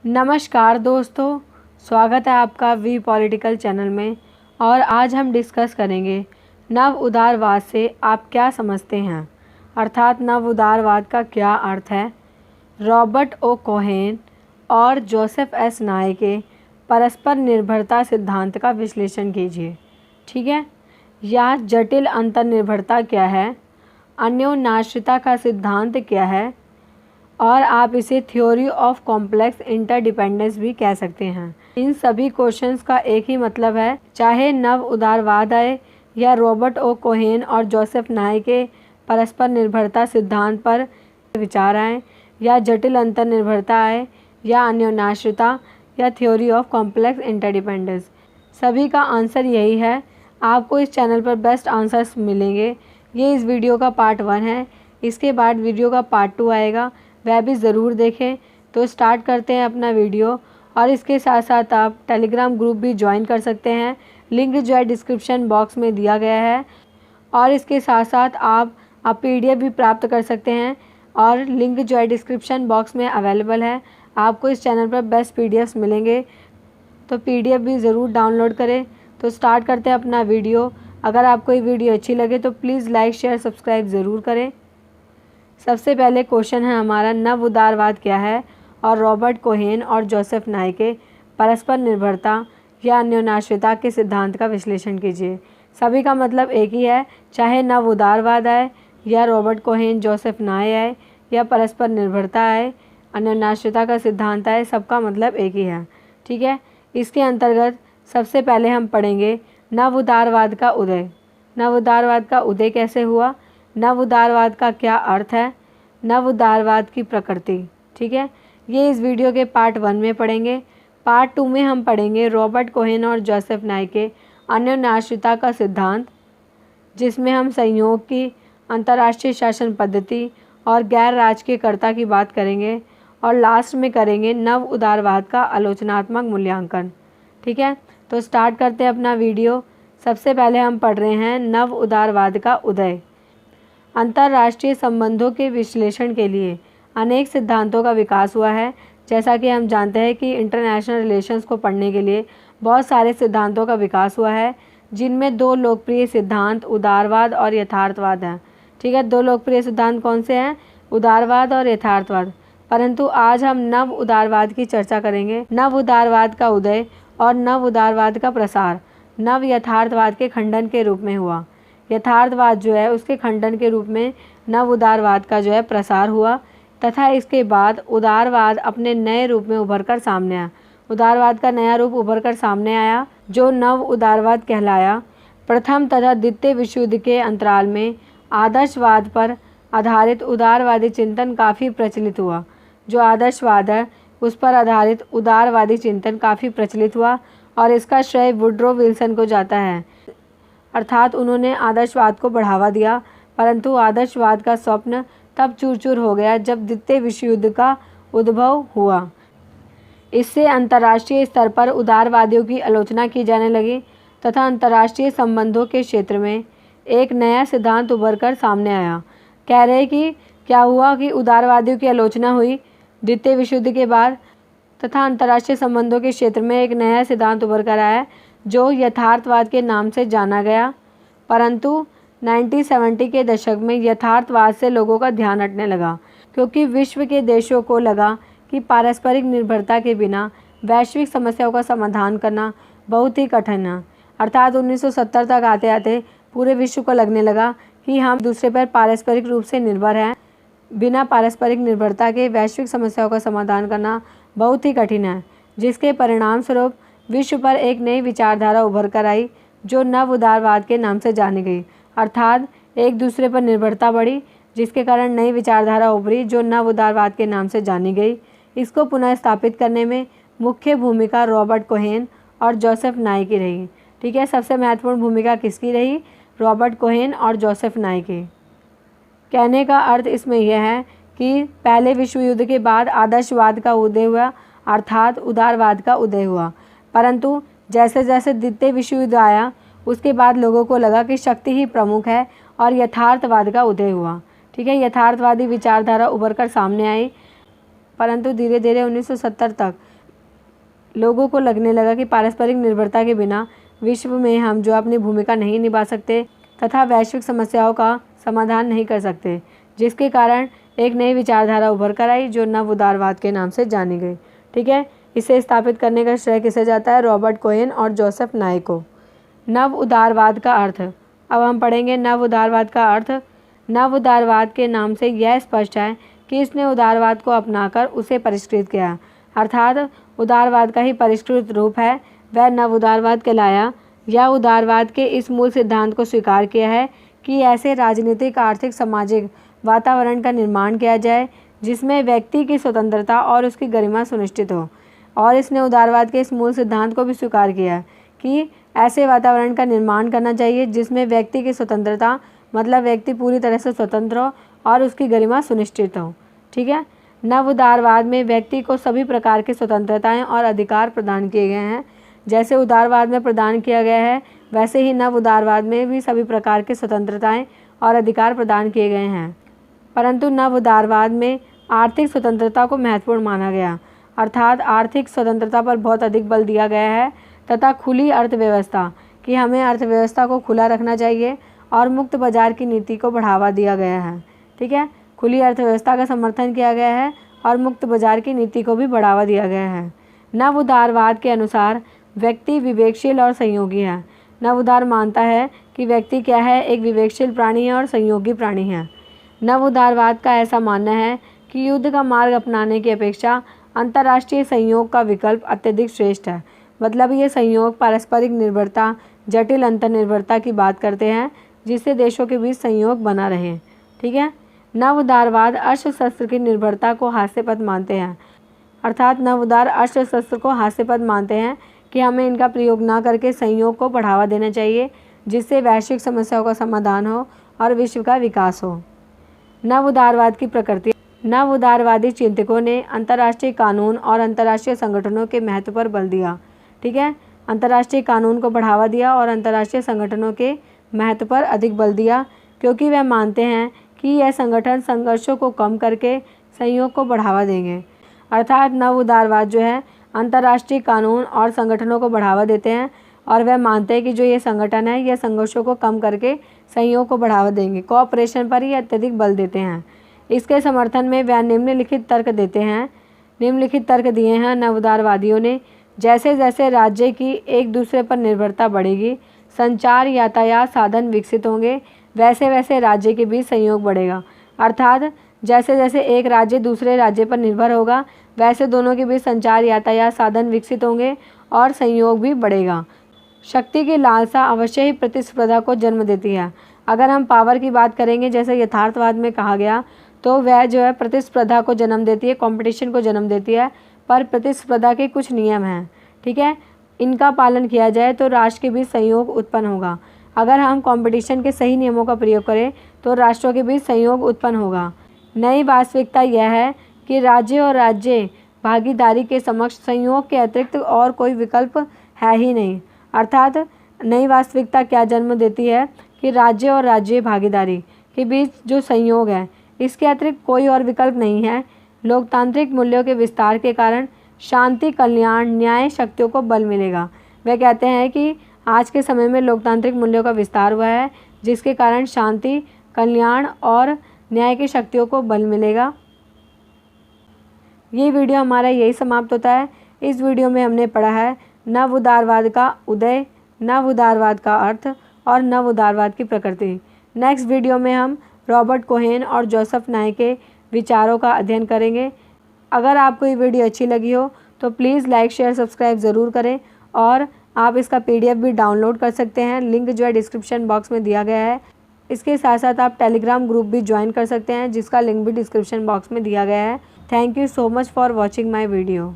नमस्कार दोस्तों, स्वागत है आपका वी पॉलिटिकल चैनल में। और आज हम डिस्कस करेंगे नव उदारवाद से आप क्या समझते हैं, अर्थात नव उदारवाद का क्या अर्थ है। रॉबर्ट ओ कोहेन और जोसेफ एस नाय के परस्पर निर्भरता सिद्धांत का विश्लेषण कीजिए। ठीक है, यह जटिल अंतर्निर्भरता क्या है, अन्योन्याश्रिता का सिद्धांत क्या है, और आप इसे थ्योरी ऑफ कॉम्प्लेक्स इंटरडिपेंडेंस भी कह सकते हैं। इन सभी क्वेश्चंस का एक ही मतलब है, चाहे नव उदारवाद आए या रॉबर्ट ओ कोहेन और जोसेफ नाय के परस्पर निर्भरता सिद्धांत पर विचार आए, या जटिल अंतर्निर्भरता आए, या अन्योन्याश्रिता, या थ्योरी ऑफ कॉम्प्लेक्स इंटरडिपेंडेंस, सभी का आंसर यही है। आपको इस चैनल पर बेस्ट आंसर्स मिलेंगे। ये इस वीडियो का पार्ट 1 है। इसके बाद वीडियो का पार्ट 2 आएगा, वह भी ज़रूर देखें। तो स्टार्ट करते हैं अपना वीडियो। और इसके साथ साथ आप टेलीग्राम ग्रुप भी ज्वाइन कर सकते हैं, लिंक जो है डिस्क्रिप्शन बॉक्स में दिया गया है। और इसके साथ साथ आप PDF भी प्राप्त कर सकते हैं, और लिंक जो है डिस्क्रिप्शन बॉक्स में अवेलेबल है। आपको इस चैनल पर बेस्ट PDFs मिलेंगे, तो PDF भी ज़रूर डाउनलोड करें। तो स्टार्ट करते हैं अपना वीडियो। अगर आपको ये वीडियो अच्छी लगे तो प्लीज़ लाइक शेयर सब्सक्राइब ज़रूर करें। सबसे पहले क्वेश्चन है हमारा, नव उदारवाद क्या है, और रॉबर्ट कोहेन और जोसेफ नाय के परस्पर निर्भरता या अन्योन्याश्रिता के सिद्धांत का विश्लेषण कीजिए। सभी का मतलब एक ही है, चाहे नव उदारवाद आए या रॉबर्ट कोहेन जोसेफ नाय आए या परस्पर निर्भरता आए, अन्योन्याश्रिता का सिद्धांत आए, सबका मतलब एक ही है। ठीक है, इसके अंतर्गत सबसे पहले हम पढ़ेंगे नव उदारवाद का उदय। नव उदारवाद का उदय कैसे हुआ, नव उदारवाद का क्या अर्थ है, नव उदारवाद की प्रकृति। ठीक है, ये इस वीडियो के पार्ट 1 में पढ़ेंगे। पार्ट 2 में हम पढ़ेंगे रॉबर्ट कोहेन और जोसेफ नाय के अन्योन्याश्रिता का सिद्धांत, जिसमें हम संयोग की, अंतर्राष्ट्रीय शासन पद्धति और गैर राजकीयकर्ता की बात करेंगे। और लास्ट में करेंगे नव उदारवाद का आलोचनात्मक मूल्यांकन। ठीक है, तो स्टार्ट करते हैं अपना वीडियो। सबसे पहले हम पढ़ रहे हैं नव उदारवाद का उदय। अंतर्राष्ट्रीय संबंधों के विश्लेषण के लिए अनेक सिद्धांतों का विकास हुआ है। जैसा कि हम जानते हैं कि इंटरनेशनल रिलेशंस को पढ़ने के लिए बहुत सारे सिद्धांतों का विकास हुआ है, जिनमें 2 लोकप्रिय सिद्धांत उदारवाद और यथार्थवाद हैं। ठीक है, 2 लोकप्रिय सिद्धांत कौन से हैं, उदारवाद और यथार्थवाद। परंतु आज हम नव उदारवाद की चर्चा करेंगे। नव उदारवाद का उदय और नव उदारवाद का प्रसार नव यथार्थवाद के खंडन के रूप में हुआ। यथार्थवाद जो है उसके खंडन के रूप में नव उदारवाद का जो है प्रसार हुआ, तथा इसके बाद उदारवाद अपने नए रूप में उभर कर सामने आया। उदारवाद का नया रूप उभर कर सामने आया, जो नव उदारवाद कहलाया। प्रथम तथा द्वितीय विश्व युद्ध के अंतराल में आदर्शवाद पर आधारित उदारवादी चिंतन काफ़ी प्रचलित हुआ। जो आदर्शवाद है उस पर आधारित उदारवादी चिंतन काफ़ी प्रचलित हुआ, और इसका श्रेय वुड्रो विल्सन को जाता है। अर्थात उन्होंने आदर्शवाद को बढ़ावा दिया, परंतु आदर्शवाद का स्वप्न तब चूर चूर हो गया जब द्वितीय विश्व युद्ध का उद्भव हुआ। इससे अंतर्राष्ट्रीय स्तर पर उदारवादियों की आलोचना की जाने लगी, तथा अंतर्राष्ट्रीय संबंधों के क्षेत्र में एक नया सिद्धांत उभर कर सामने आया। कह रहे कि क्या हुआ कि उदारवादियों की आलोचना हुई द्वितीय विश्व युद्ध के बाद, तथा अंतर्राष्ट्रीय संबंधों के क्षेत्र में एक नया सिद्धांत उभर कर आया, जो यथार्थवाद के नाम से जाना गया। परंतु 1970 के दशक में यथार्थवाद से लोगों का ध्यान हटने लगा, क्योंकि विश्व के देशों को लगा कि पारस्परिक निर्भरता के बिना वैश्विक समस्याओं का समाधान करना बहुत ही कठिन है। अर्थात 1970 तक आते आते पूरे विश्व को लगने लगा कि हम दूसरे पर पारस्परिक रूप से निर्भर हैं। बिना पारस्परिक निर्भरता के वैश्विक समस्याओं का समाधान करना बहुत ही कठिन है, जिसके परिणाम स्वरूप विश्व पर एक नई विचारधारा उभर कर आई, जो नव उदारवाद के नाम से जानी गई। अर्थात एक दूसरे पर निर्भरता बढ़ी, जिसके कारण नई विचारधारा उभरी, जो नव उदारवाद के नाम से जानी गई। इसको पुनः स्थापित करने में मुख्य भूमिका रॉबर्ट कोहेन और जोसेफ नाय की रही। ठीक है, सबसे महत्वपूर्ण भूमिका किसकी रही, रॉबर्ट कोहेन और जोसेफ नाय की। कहने का अर्थ इसमें यह है कि पहले विश्व युद्ध के बाद आदर्शवाद का उदय हुआ, अर्थात उदारवाद का उदय हुआ। परंतु जैसे जैसे द्वितीय विश्व युद्ध आया, उसके बाद लोगों को लगा कि शक्ति ही प्रमुख है, और यथार्थवाद का उदय हुआ। ठीक है, यथार्थवादी विचारधारा उभर कर सामने आई। परंतु धीरे धीरे 1970 तक लोगों को लगने लगा कि पारस्परिक निर्भरता के बिना विश्व में हम जो अपनी भूमिका नहीं निभा सकते तथा वैश्विक समस्याओं का समाधान नहीं कर सकते, जिसके कारण एक नई विचारधारा उभर कर आई जो नव उदारवाद के नाम से जानी गई। ठीक है, इसे स्थापित करने का श्रेय किसे जाता है? रॉबर्ट कोहेन और जोसेफ नाय को। नव उदारवाद का अर्थ, अब हम पढ़ेंगे नव उदारवाद का अर्थ। नव उदारवाद के नाम से यह स्पष्ट है कि इसने उदारवाद को अपनाकर उसे परिष्कृत किया, अर्थात उदारवाद का ही परिष्कृत रूप है वह नव उदारवाद कहलाया। यह उदारवाद के इस मूल सिद्धांत को स्वीकार किया है कि ऐसे राजनीतिक, आर्थिक, सामाजिक वातावरण का निर्माण किया जाए जिसमें व्यक्ति की स्वतंत्रता और उसकी गरिमा सुनिश्चित हो। और इसने उदारवाद के इस मूल सिद्धांत को भी स्वीकार किया कि ऐसे वातावरण का निर्माण करना चाहिए जिसमें व्यक्ति की स्वतंत्रता, मतलब व्यक्ति पूरी तरह से स्वतंत्र हो और उसकी गरिमा सुनिश्चित हो। ठीक है, नव उदारवाद में व्यक्ति को सभी प्रकार की स्वतंत्रताएं और अधिकार प्रदान किए गए हैं। जैसे उदारवाद में प्रदान किया गया है वैसे ही नव उदारवाद में भी सभी प्रकार की स्वतंत्रताएं और अधिकार प्रदान किए गए हैं। परंतु नव उदारवाद में आर्थिक स्वतंत्रता को महत्वपूर्ण माना गया, अर्थात आर्थिक स्वतंत्रता पर बहुत अधिक बल दिया गया है तथा खुली अर्थव्यवस्था कि हमें अर्थव्यवस्था को खुला रखना चाहिए और मुक्त बाजार की नीति को बढ़ावा दिया गया है। ठीक है, खुली अर्थव्यवस्था का समर्थन किया गया है और मुक्त बाजार की नीति को भी बढ़ावा दिया गया है। नव उदारवाद के अनुसार व्यक्ति विवेकशील और संयोगी है। नव उदार मानता है कि व्यक्ति क्या है? एक विवेकशील प्राणी है और संयोगी प्राणी है। नव उदारवाद का ऐसा मानना है कि युद्ध का मार्ग अपनाने की अपेक्षा अंतर्राष्ट्रीय संयोग का विकल्प अत्यधिक श्रेष्ठ है। मतलब ये संयोग पारस्परिक निर्भरता, जटिल अंतर्निर्भरता की बात करते हैं जिससे देशों के बीच संयोग बना रहे। ठीक है, नव उदारवाद अस्त्र शस्त्र की निर्भरता को हास्यास्पद मानते हैं, अर्थात नव उदार अस्त्र शस्त्र को हास्यास्पद मानते हैं कि हमें इनका प्रयोग न करके संयोग को बढ़ावा देना चाहिए जिससे वैश्विक समस्याओं का समाधान हो और विश्व का विकास हो। नव उदारवाद की प्रकृति। नव उदारवादी चिंतकों ने अंतर्राष्ट्रीय कानून और अंतर्राष्ट्रीय संगठनों के महत्व पर बल दिया। ठीक है, अंतर्राष्ट्रीय कानून को बढ़ावा दिया और अंतर्राष्ट्रीय संगठनों के महत्व पर अधिक बल दिया क्योंकि वह मानते हैं कि यह संगठन संघर्षों को कम करके संयोग को बढ़ावा देंगे। अर्थात नव उदारवाद जो है अंतर्राष्ट्रीय कानून और संगठनों को बढ़ावा देते हैं और वह मानते हैं कि जो ये संगठन है यह संघर्षों को कम करके संयोग को बढ़ावा देंगे, कोऑपरेशन पर ही अत्यधिक बल देते हैं। इसके समर्थन में वह निम्नलिखित तर्क देते हैं। निम्नलिखित तर्क दिए हैं नव उदारवादियों ने। जैसे जैसे राज्य की एक दूसरे पर निर्भरता बढ़ेगी, संचार यातायात साधन विकसित होंगे, वैसे वैसे राज्य के बीच संयोग बढ़ेगा। अर्थात जैसे जैसे एक राज्य दूसरे राज्य पर निर्भर होगा वैसे दोनों के बीच संचार यातायात साधन विकसित होंगे और संयोग भी बढ़ेगा। शक्ति की लालसा अवश्य ही प्रतिस्पर्धा को जन्म देती है। अगर हम पावर की बात करेंगे जैसे यथार्थवाद में कहा गया तो वह जो है प्रतिस्पर्धा को जन्म देती है, कंपटीशन को जन्म देती है, पर प्रतिस्पर्धा के कुछ नियम हैं। ठीक है, इनका पालन किया जाए तो राष्ट्र के बीच संयोग उत्पन्न होगा। अगर हम कंपटीशन के सही नियमों का प्रयोग करें तो राष्ट्रों के बीच संयोग उत्पन्न होगा। नई वास्तविकता यह है कि राज्य और राज्य भागीदारी के समक्ष संयोग के अतिरिक्त और कोई विकल्प है ही नहीं। अर्थात नई वास्तविकता क्या जन्म देती है कि राज्य और राज्य भागीदारी के बीच जो संयोग है इसके अतिरिक्त कोई और विकल्प नहीं है। लोकतांत्रिक मूल्यों के विस्तार के कारण शांति, कल्याण, न्याय शक्तियों को बल मिलेगा। वे कहते हैं कि आज के समय में लोकतांत्रिक मूल्यों का विस्तार हुआ है जिसके कारण शांति, कल्याण और न्याय की शक्तियों को बल मिलेगा। ये वीडियो हमारा यही समाप्त होता है। इस वीडियो में हमने पढ़ा है नव उदारवाद का उदय, नव उदारवाद का अर्थ और नव उदारवाद की प्रकृति। नेक्स्ट वीडियो में हम रॉबर्ट कोहेन और जोसेफ नाय के विचारों का अध्ययन करेंगे। अगर आपको ये वीडियो अच्छी लगी हो तो प्लीज़ लाइक, शेयर, सब्सक्राइब ज़रूर करें और आप इसका PDF भी डाउनलोड कर सकते हैं। लिंक जो है डिस्क्रिप्शन बॉक्स में दिया गया है। इसके साथ साथ आप टेलीग्राम ग्रुप भी ज्वाइन कर सकते हैं जिसका लिंक भी डिस्क्रिप्शन बॉक्स में दिया गया है। Thank you so much for watching my video.